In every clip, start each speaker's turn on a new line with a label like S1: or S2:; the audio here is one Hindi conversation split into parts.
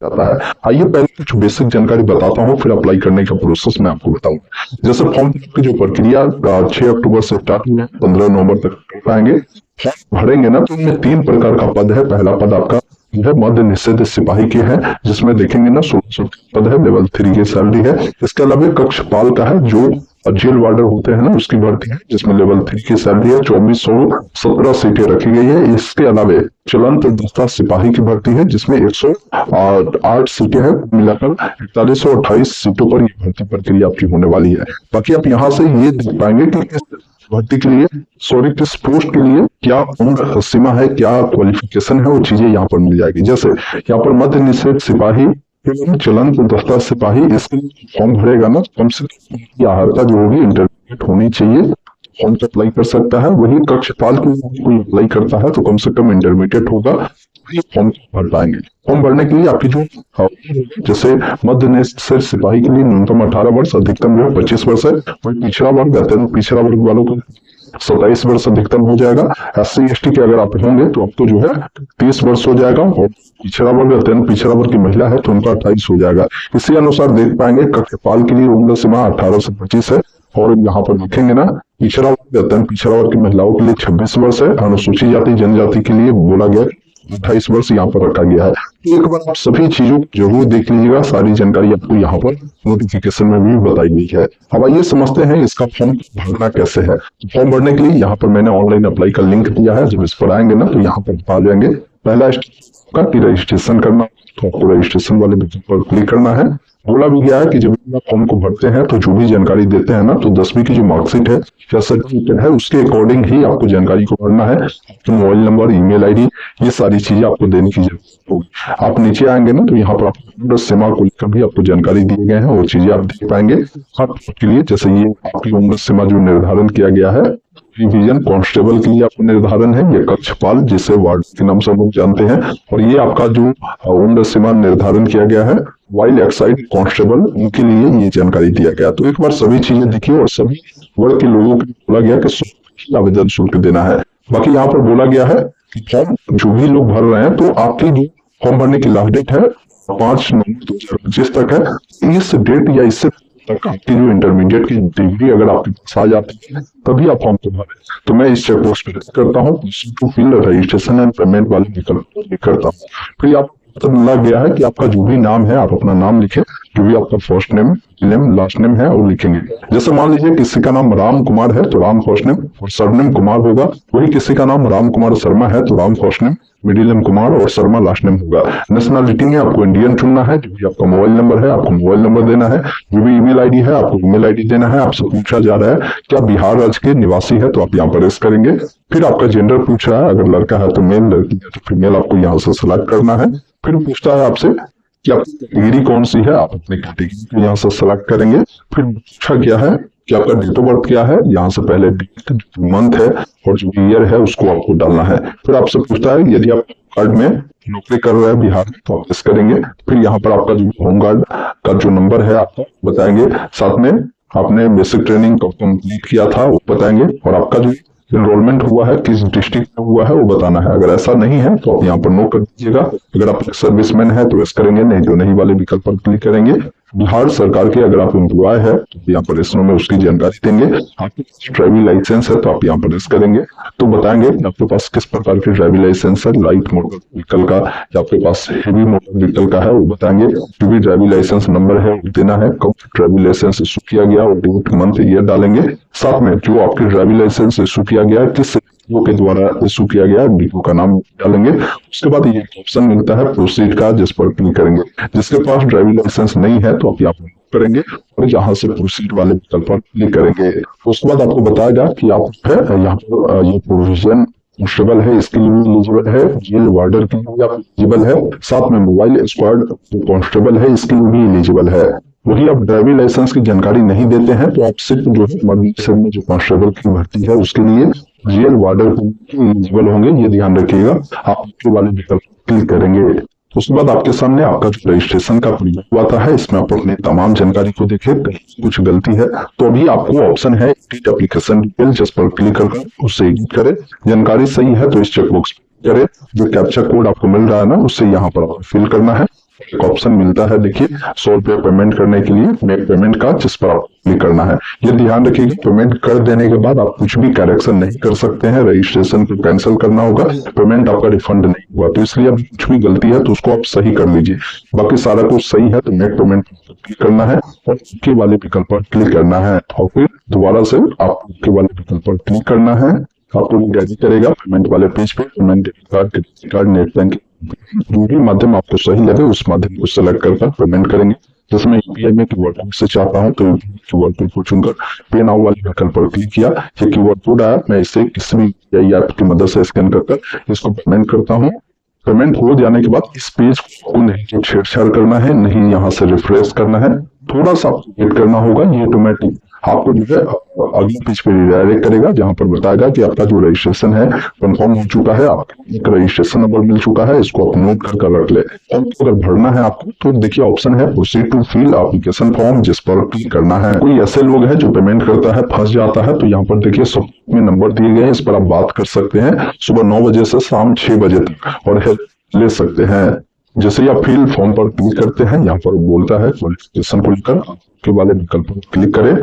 S1: जाता है। आइए पहले कुछ बेसिक जानकारी बताता हूँ, फिर अप्लाई करने का प्रोसेस मैं आपको बताऊंगा। जैसे फॉर्म की जो प्रक्रिया 6 अक्टूबर से स्टार्ट हुई है, 15 नवंबर तक कर पाएंगे। फॉर्म भरेंगे ना, तो इनमें 3 प्रकार का पद है। पहला पद आपका जो है मध्य निषेध सिपाही के है, जिसमें देखेंगे ना 1600 पद है, लेवल 3 की सैलरी है। इसके अलावा कक्षपाल का है, जो जेल वार्डर होते हैं ना, उसकी भर्ती है, जिसमें लेवल 3 की सैलरी है। 2417 सीटें रखी गई है। इसके अलावा चलंत दस्ता सिपाही की भर्ती है, जिसमें 108 सीटें हैं। मिलाकर 4128 सीटों पर ये भर्ती प्रक्रिया आपकी होने वाली है। बाकी आप यहाँ से ये देख पाएंगे कि इस भर्ती के लिए, सॉरी, किस पोस्ट के लिए क्या उम्र सीमा है, क्या क्वालिफिकेशन है, वो चीजें यहाँ पर मिल जाएगी। जैसे यहाँ पर मध्य निषेध सिपाही, चलंत दस्ता सिपाही, इसके लिए फॉर्म भरेगा ना, कम से कम आहार का जो होगी इंटरमीडिएट होनी चाहिए, फॉर्म तो अप्लाई कर सकता है। वही कक्षपाल के लिए कोई अप्लाई करता है तो कम से कम इंटरमीडिएट होगा, ये फॉर्म भर पाएंगे। फॉर्म भरने के लिए आपकी जो जैसे मध्य निषेध सिपाही के लिए न्यूनतम 18 वर्ष, अधिकतम जो 25 वर्ष है। वही पिछड़ा वर्ग रहते हैं, पिछड़ा वर्ग वालों को 27 वर्ष अधिकतम हो जाएगा। SC ST के अगर आप होंगे तो आपको जो है 30 वर्ष हो जाएगा, और पिछड़ा वर्ग रहते हैं, पिछड़ा वर्ग की महिला है तो उनका 28 हो जाएगा। इसी अनुसार देख पाएंगे कक्षपाल के लिए उम्र सीमा 18 से 25 है। और यहाँ पर देखेंगे ना, पिछड़ा वर्ग रहता है, पिछड़ा वर्ग की महिलाओं के लिए 26 वर्ष है। अनुसूचित जाति जनजाति के लिए बोला गया 28 वर्ष यहाँ पर रखा गया है। तो एक बार आप सभी चीजों को जरूर देख लीजिएगा, सारी जानकारी आपको यहाँ पर नोटिफिकेशन में भी बताई गई है। अब आइए समझते हैं इसका फॉर्म भरना कैसे है। फॉर्म भरने के लिए यहाँ पर मैंने ऑनलाइन अप्लाई का लिंक दिया है। जब इस पर आएंगे ना, तो यहाँ पर आ जाएंगे। पहला स्टेप का रजिस्ट्रेशन करना, तो आपको रजिस्ट्रेशन वाले बटन पर क्लिक करना है। बोला भी गया है कि जब आप फॉर्म को भरते हैं तो जो भी जानकारी देते हैं ना, तो 10वीं की जो मार्कशीट है या सर्टिफिकेट है, उसके अकॉर्डिंग ही आपको जानकारी को भरना है। आपको मोबाइल नंबर, ईमेल आईडी, ये सारी चीजें आपको देने की जरूरत होगी। आप नीचे आएंगे ना, तो यहाँ पर आपको सीमा को लेकर भी आपको जानकारी दिए गए हैं, वो चीजें आप देख पाएंगे। आपके लिए जैसे ये आपकी उम्र सीमा जो निर्धारण किया गया है, डिवीजन कांस्टेबल के लिए आपको निर्धारण है, ये कक्षपाल जिसे वार्ड के नाम से लोग जानते हैं। और ये आपका जो उम्र सीमा निर्धारण किया गया है, वाइल्ड एक्साइड कांस्टेबल, उनके लिए ये जानकारी दिया गया। तो एक बार सभी चीजें देखिए, और सभी वर्ग के लोगों को बोला गया कि आवेदन शुल्क देना है। बाकी यहाँ पर बोला गया है कि फॉर्म जो भी लोग भर रहे हैं, तो आपकी जो फॉर्म भरने की लास्ट डेट है 5 नवंबर 2025 तक है। इस डेट या इससे तक आपकी जो इंटरमीडिएट की डिग्री अगर आपके पास आ जाती है, तभी आप फॉर्म को भरें। तो मैं इस चेकबॉक्स पर क्लिक करता हूँ, to fill registration and payment वाले विकल्प पर क्लिक करता हूँ। फिर आप मिला गया है कि आपका जो भी नाम है, आप अपना नाम लिखें, जो भी आपका फर्स्ट नेम लास्ट नेम है वो लिखेंगे। जैसे मान लीजिए किसी का नाम राम कुमार है तो राम फर्स्ट नेम और सरनेम कुमार होगा। वही किसी का नाम राम कुमार शर्मा है तो Ram first name, middle name Kumar और शर्मा लास्ट नेम होगा। नेशनलिटी में आपको इंडियन चुनना है। जो भी आपका मोबाइल नंबर है, आपको मोबाइल नंबर देना है। जो भी ईमेल आईडी है, आपको ईमेल आईडी देना है। आपसे पूछा जा रहा है क्या बिहार राज्य के निवासी है, तो आप यहाँ पर रेस करेंगे। फिर आपका जेंडर पूछ रहा है, अगर लड़का है तो मेल, लड़की है तो फीमेल, आपको यहाँ से सिलेक्ट करना है। फिर पूछता है आपसे कि आपकी कैटेगरी कौन सी है, आप अपनी कैटेगरी को यहाँ से सिलेक्ट करेंगे। फिर पूछा गया है कि आपका डेट ऑफ बर्थ क्या है, यहाँ से पहले डेट, मंथ है और जो ईयर है उसको आपको डालना है। फिर आपसे पूछता है यदि आप कार्ड में नौकरी कर रहे हैं बिहार में, तो आप इस करेंगे। फिर यहाँ पर आपका जो होम गार्ड का जो नंबर है आपका बताएंगे, साथ में आपने बेसिक ट्रेनिंग कब कंप्लीट किया था वो बताएंगे, और आपका जो एनरोलमेंट हुआ है किस डिस्ट्रिक्ट में हुआ है वो बताना है। अगर ऐसा नहीं है तो आप यहाँ पर नो कर दीजिएगा। अगर आप सर्विसमैन है तो यस करेंगे, नहीं तो नहीं वाले विकल्प पर क्लिक करेंगे। बिहार सरकार के अगर आप एम्प्लॉय है तो यहाँ पर इसमें में उसकी जानकारी देंगे। आपके पास ड्राइविंग लाइसेंस है तो आप यहाँ पर यस करेंगे, तो बताएंगे कि आपके पास किस प्रकार की ड्राइविंग लाइसेंस है, लाइट मोटर व्हीकल का या आपके पास हेवी मोटर व्हीकल का है वो बताएंगे। जो भी ड्राइविंग लाइसेंस नंबर है वो देना है, कब ड्राइविंग लाइसेंस इशू किया गया और डेट, मंथ, ईयर डालेंगे। साथ में जो आपकी ड्राइविंग लाइसेंस इशू किया गया है, किस डीओ के द्वारा इशू किया गया, डीओ का नाम डालेंगे। उसके बाद ये ऑप्शन मिलता है प्रोसीड का, जिस पर क्लिक करेंगे। जिसके पास ड्राइविंग लाइसेंस नहीं है तो आप यहाँ पर करेंगे और यहाँ से प्रोसीड वाले विकल्प पर क्लिक करेंगे। उसके बाद आपको बताएगा कि आप है यहाँ पर ये प्रोविजन कांस्टेबल है, इसके लिए भी एलिजिबल है। जेल वार्डर के लिए आप एलिजिबल है। साथ में मोबाइल स्क्वाड कांस्टेबल है, इसके लिए भी एलिजिबल है। वही आप ड्राइविंग लाइसेंस की जानकारी नहीं देते हैं तो आप सिर्फ जो है में जो कांस्टेबल की भर्ती है उसके लिए जेल वार्डर एलिजिबल होंगे, ये ध्यान रखिएगा। आप वाले विकल्प क्लिक करेंगे। उसके बाद आपके सामने आपका जो रजिस्ट्रेशन का प्रक्रिया हुआ है, इसमें आप अपनी तमाम जानकारी को देखें। कुछ गलती है तो अभी आपको ऑप्शन है एडिट एप्लीकेशन डिटेल, जिस पर क्लिक कर उससे एडिट करें। जानकारी सही है तो इस चेकबॉक्स करें। जो कैप्चा कोड आपको मिल रहा है ना, उससे यहाँ पर फिल करना है। एक ऑप्शन मिलता है, देखिए 100 रुपये पेमेंट करने के लिए मेक पेमेंट का, जिस पर आप क्लिक करना है। ये ध्यान रखिएगा, पेमेंट कर देने के बाद आप कुछ भी करेक्शन नहीं कर सकते हैं, रजिस्ट्रेशन को कैंसिल करना होगा, पेमेंट आपका रिफंड नहीं हुआ। तो इसलिए अब कुछ भी गलती है तो उसको आप सही कर लीजिए। बाकी सारा कुछ सही है तो मेक पेमेंट क्लिक करना है और ओके वाले विकल्प पर क्लिक करना है, और फिर दोबारा से आप ओके वाले विकल्प पर क्लिक करना है। आपको रेडी करेगा पेमेंट वाले पेज पे, payment debit card, credit card, net banking, जो भी माध्यम आपको सही लगे उस माध्यम को सेलेक्ट कर पेमेंट करेंगे। जैसे मैं यूपीआई में क्यूआर कोड से चाहता हूं तो क्यूआर कोड को चुनकर पे नाउ वाले विकल्प पर क्लिक किया। ये क्यूआर कोड आया, मैं इसे किसी भी यूपीआई ऐप की मदद से स्कैन कर इसको पेमेंट करता हूँ। पेमेंट हो जाने के बाद इस पेज को नहीं तो छेड़छाड़ करना है, नहीं यहाँ से रिफ्रेश करना है, थोड़ा सा वेट करना होगा। ये ऑटोमेटिक आपको जो है अगले पेज पे रिडायरेक्ट करेगा, जहां पर बताएगा कि आपका जो रजिस्ट्रेशन है कंफर्म हो चुका है, आपको एक रजिस्ट्रेशन नंबर मिल चुका है, इसको आप नोट कर रख ले। और अगर भरना है आपको तो देखिए ऑप्शन है proceed to fill application form, जिस पर क्लिक करना है। कोई ऐसे लोग हैं जो पेमेंट करता है फंस जाता है, तो यहाँ पर देखिए सब में नंबर दिए गए हैं, इस पर आप बात कर सकते हैं सुबह 9 बजे से शाम 6 बजे तक और हेल्प ले सकते हैं। जैसे आप फिल फॉर्म पर क्लिक करते हैं, यहाँ पर बोलता है क्वालिफिकेशन को लेकर आपके वाले विकल्प पर क्लिक करें,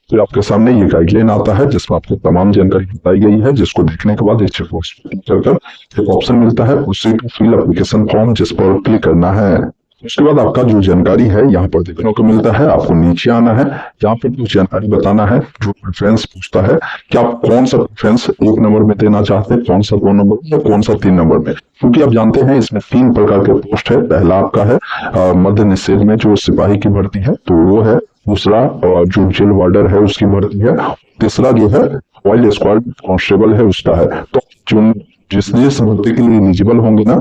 S1: तो आपके सामने ये गाइडलाइन आता है जिसमें आपको तमाम जानकारी बताई गई है, जिसको देखने के बाद एक चेकबॉक्स कर एक ऑप्शन मिलता है proceed to fill application form, जिस पर क्लिक करना है। उसके बाद आपका जो जानकारी है यहाँ पर देखने को मिलता है, आपको नीचे आना है, यहाँ पर कुछ जानकारी बताना है। जो प्रेफरेंस पूछता है कि आप कौन सा प्रेफरेंस 1 नंबर में देना चाहते हैं, कौन सा 2 नंबर में, कौन सा 3 नंबर में, क्योंकि आप जानते हैं इसमें 3 प्रकार के पोस्ट है। पहला आपका है मध्य निषेध में जो सिपाही की भर्ती है तो वो है, दूसरा जो जेल वार्डर है उसकी भर्ती है, तीसरा जो है ऑयल स्क्वाड कांस्टेबल है उसका है। तो जो जिस भर्ती के लिए एलिजिबल होंगे ना,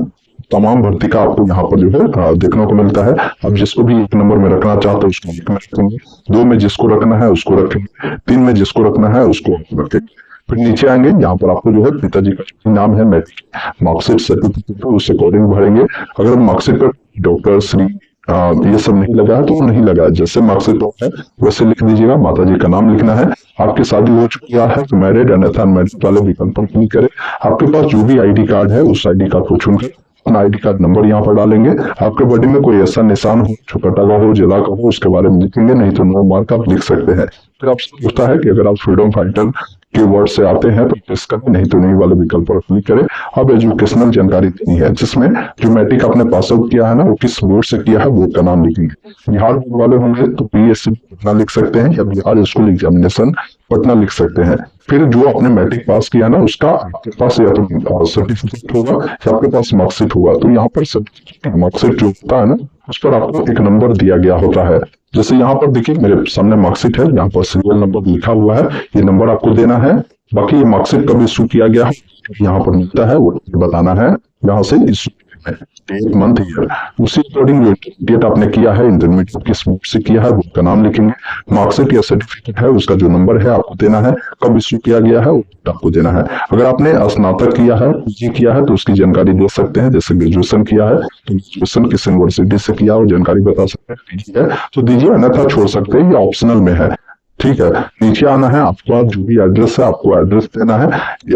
S1: तमाम भर्ती का आपको यहाँ पर जो है देखने को मिलता है। अब जिसको भी 1 नंबर में रखना चाहते हैं उसको 1 में रखेंगे, 2 में जिसको रखना है उसको रखेंगे, 3 में जिसको रखना है उसको रखेंगे। फिर नीचे आएंगे, यहाँ पर आपको जो है पिताजी का जो नाम है, मैट्रिक मार्कशीट सर्टिफिकेट उस अकॉर्डिंग भरेंगे। अगर मार्कशीट पर डॉक्टर श्री ये सब नहीं लगा है तो नहीं लगा है, जैसे मार्कशीट है वैसे लिख दीजिएगा। माता जी का नाम लिखना है, आपकी शादी हो चुकी है तो मैरिड, अन्यथा अनमैरिड वाले विकल्प पर क्लिक करें। आपके पास जो भी आईडी कार्ड है उस आईडी कार्ड को चुनकर अपना आईडी कार्ड नंबर यहाँ पर डालेंगे। आपके बॉडी में कोई ऐसा निशान हो जो कटा हुआ हो, जला का हो, उसके बारे में लिखेंगे, नहीं तो नो मार्क आप लिख सकते हैं। फिर आपसे पूछता है कि अगर आप फ्रीडम फाइटर के वर्ड से आते हैं तो प्रेस करें, नहीं तो नहीं वाले विकल्प पर क्लिक करें। अब एजुकेशनल जानकारी देनी है, जिसमें जो मैट्रिक आपने पास आउट किया है ना वो किस बोर्ड से किया है बोर्ड का नाम लिखेंगे। बिहार बोर्ड वाले होंगे तो पीएससी पटना लिख सकते हैं या बिहार स्कूल एग्जामिनेशन पटना लिख सकते हैं। फिर जो आपने मैट्रिक पास किया ना उसका आपके पास या तो सर्टिफिकेट होगा या आपके पास मार्कशीट होगा, तो यहाँ पर सर्टिफिकेट मार्कशीट जो होता है ना उस पर आपको एक नंबर दिया गया होता है। जैसे यहाँ पर देखिए मेरे सामने मार्कशीट है, यहाँ पर सीरियल नंबर लिखा हुआ है, ये नंबर आपको देना है। बाकी ये मार्कशीट कब इशू किया गया है यहाँ पर मिलता है, वो बताना है। यहाँ से इशू डेट मंथ ईयर उसी अकॉर्डिंग जो डेट आपने किया है, इंटरमीडिएट किस बोर्ड से किया है बोर्ड का नाम लिखेंगे। मार्कशीट या सर्टिफिकेट है उसका जो नंबर है आपको देना है, कब इशू किया गया है वो आपको देना है। अगर आपने स्नातक किया है, पीजी किया है तो उसकी जानकारी दे सकते हैं। जैसे ग्रेजुएशन किया है तो ग्रेजुएशन किस यूनिवर्सिटी से किया और जानकारी बता सकते हैं, पीजी है तो दीजिए, अन्यथा छोड़ सकते हैं, ये ऑप्शनल में है। ठीक है, नीचे आना है, आपका जो भी एड्रेस है आपको एड्रेस देना है।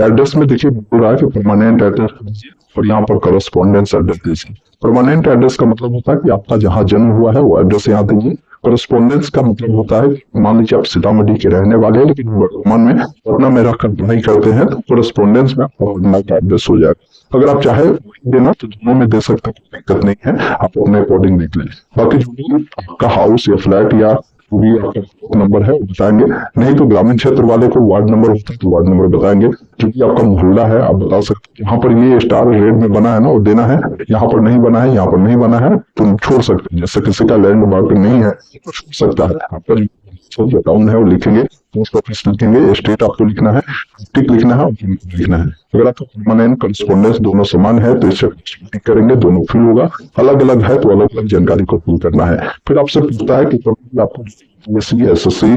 S1: एड्रेस में देखिए बोल रहा है कि परमानेंट एड्रेस दीजिए और यहाँ पर करस्पॉन्डेंस एड्रेस दीजिए। परमानेंट एड्रेस का मतलब होता है कि आपका जहाँ जन्म हुआ है वो एड्रेस यहाँ दीजिए। करस्पॉन्डेंस का मतलब होता है मान लीजिए आप सीतामढ़ी के रहने वाले हैं लेकिन वर्तमान में पटना में रहकर पढ़ाई करते हैं तो करस्पॉन्डेंस में आपका पटना का एड्रेस हो जाएगा। अगर आप चाहे देना तो दोनों में दे सकते हैं, कोई दिक्कत नहीं है, आप अपने अकॉर्डिंग देख लें। बाकी जो भी आपका हाउस या फ्लैट या जो भी आपका नंबर है वो बताएंगे, नहीं तो ग्रामीण क्षेत्र वाले को वार्ड नंबर होता है तो वार्ड नंबर बताएंगे। जो भी आपका मोहल्ला है आप बता सकते हैं, यहाँ पर ये स्टार रेड में बना है ना वो देना है, यहाँ पर नहीं बना है, यहाँ पर नहीं बना है तो छोड़ सकते हैं। जैसे किसी का लैंड मार्क नहीं है तो छोड़ सकता है। आपका जो अकाउंट है वो लिखेंगे, पोस्ट ऑफिस लिखेंगे, स्टेट आपको लिखना है, टिक लिखना है और लिखना है। अगर आपका परमानेंट करस्पॉन्डेंस दोनों समान है तो इसे टिक करेंगे, दोनों फिल होगा। अलग अलग है तो अलग अलग जानकारी को फिल करना है। फिर आपसे पूछता है कि आपको एसएससी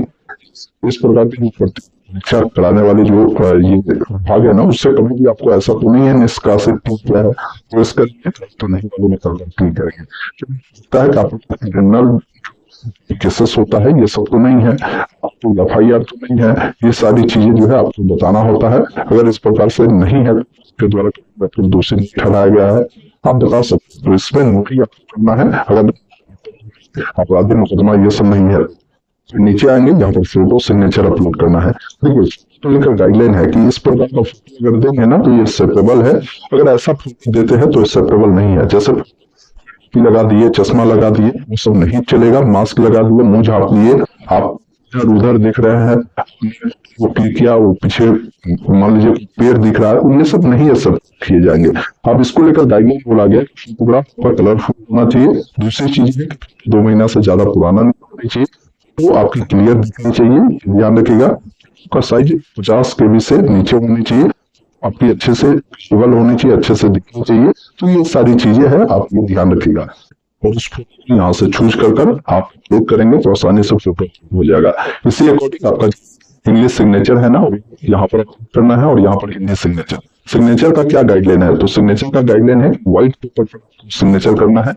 S1: इस प्रकार की परीक्षा कराने वाली जो ये भाग है ना उससे कभी भी आपको ऐसा तो नहीं है निष्कासित किया है तो इसका तो नहीं वालों में क्लिक करेंगे। लगता है कि आपको क्रिमिनल केसेस होता है ये सब तो नहीं है, आपको एफआईआर तो नहीं है, ये सारी चीजें जो है आपको बताना होता है। अगर इस प्रकार से नहीं है के द्वारा दोषी नहीं ठहराया गया है आप बता सकते हैं। तो इसमें नोटरी आपको करना है। अगर अपराधी मुकदमा ये सब नहीं है, नीचे आएंगे यहाँ पर फोटो सिग्नेचर अपलोड करना है। देखिए तो लेकर गाइडलाइन है कि इस प्रकार का फोटो अगर देंगे ना तो ये एक्सेप्टेबल है, अगर ऐसा फोटो देते हैं तो एक्सेप्टेबल नहीं है। जैसे टोपी लगा दिए, चश्मा लगा दिए, वो सब नहीं चलेगा। मास्क लगा दिए, मुंह झाँप लिए, आप इधर उधर देख रहे हैं, वो क्लिक किया, वो पीछे मान लीजिए पेड़ दिख रहा है, ये सब नहीं है, सब किए जाएंगे। अब इसको लेकर गाइडलाइन बोला गया कि फोटोग्राफ का कलरफुल होना चाहिए। दूसरी चीज है कि 2 महीना से ज्यादा पुराना नहीं होना चाहिए, वो आपकी क्लियर दिखनी चाहिए। ध्यान रखिएगा उसका साइज 50 KB से नीचे होनी चाहिए, आपकी अच्छे से विजुअल होनी चाहिए, अच्छे से दिखनी चाहिए। तो ये सारी चीजें हैं, आप ये ध्यान रखिएगा। और उस फोटो यहाँ से चूज कर आप क्लिक करेंगे तो आसानी से फोटो हो जाएगा। इसी अकॉर्डिंग आपका इंग्लिश सिग्नेचर है ना, यहाँ पर करना है, और यहाँ पर हिंदी सिग्नेचर। सिग्नेचर का क्या गाइडलाइन है? तो सिग्नेचर का गाइडलाइन है व्हाइट पेपर पर सिग्नेचर करना है।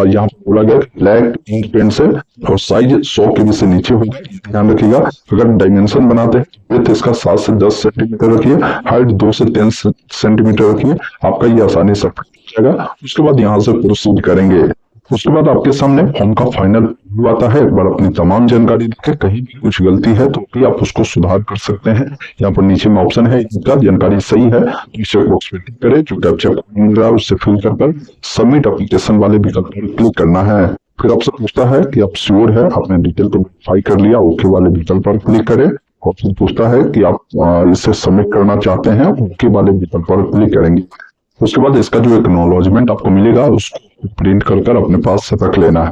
S1: यहाँ पर बोला गया ब्लैक इंक पेन से, और साइज 100 KB से नीचे होगा, ध्यान रखिएगा। अगर डायमेंशन बनाते हैं विड्थ इसका 7 से 10 सेंटीमीटर रखिए, हाइट 2 से 10 सेंटीमीटर रखिए, आपका ये आसानी से हो जाएगा। उसके बाद यहाँ से प्रोसीड करेंगे। उसके बाद आपके सामने फॉर्म का फाइनल व्यू आता है। एक बार अपनी तमाम जानकारी देखें, कहीं भी कुछ गलती है तो भी आप उसको सुधार कर सकते हैं। यहाँ पर नीचे में ऑप्शन है, इनका जानकारी सही है तो चेक बॉक्स पे क्लिक करें, जो कैप्चा मिल रहा है उससे फिल कर सबमिट एप्लीकेशन वाले विकल्प पर क्लिक करना है। फिर आपसे पूछता है कि आप श्योर है, आपने डिटेल को वेरीफाई कर लिया, ओके वाले विकल्प पर क्लिक करें। और फिर पूछता है कि आप इसे सबमिट करना चाहते हैं, ओके वाले विकल्प पर क्लिक करेंगे। उसके बाद इसका जो एक्नॉलेजमेंट आपको मिलेगा उसको प्रिंट कर अपने पास से रख लेना है।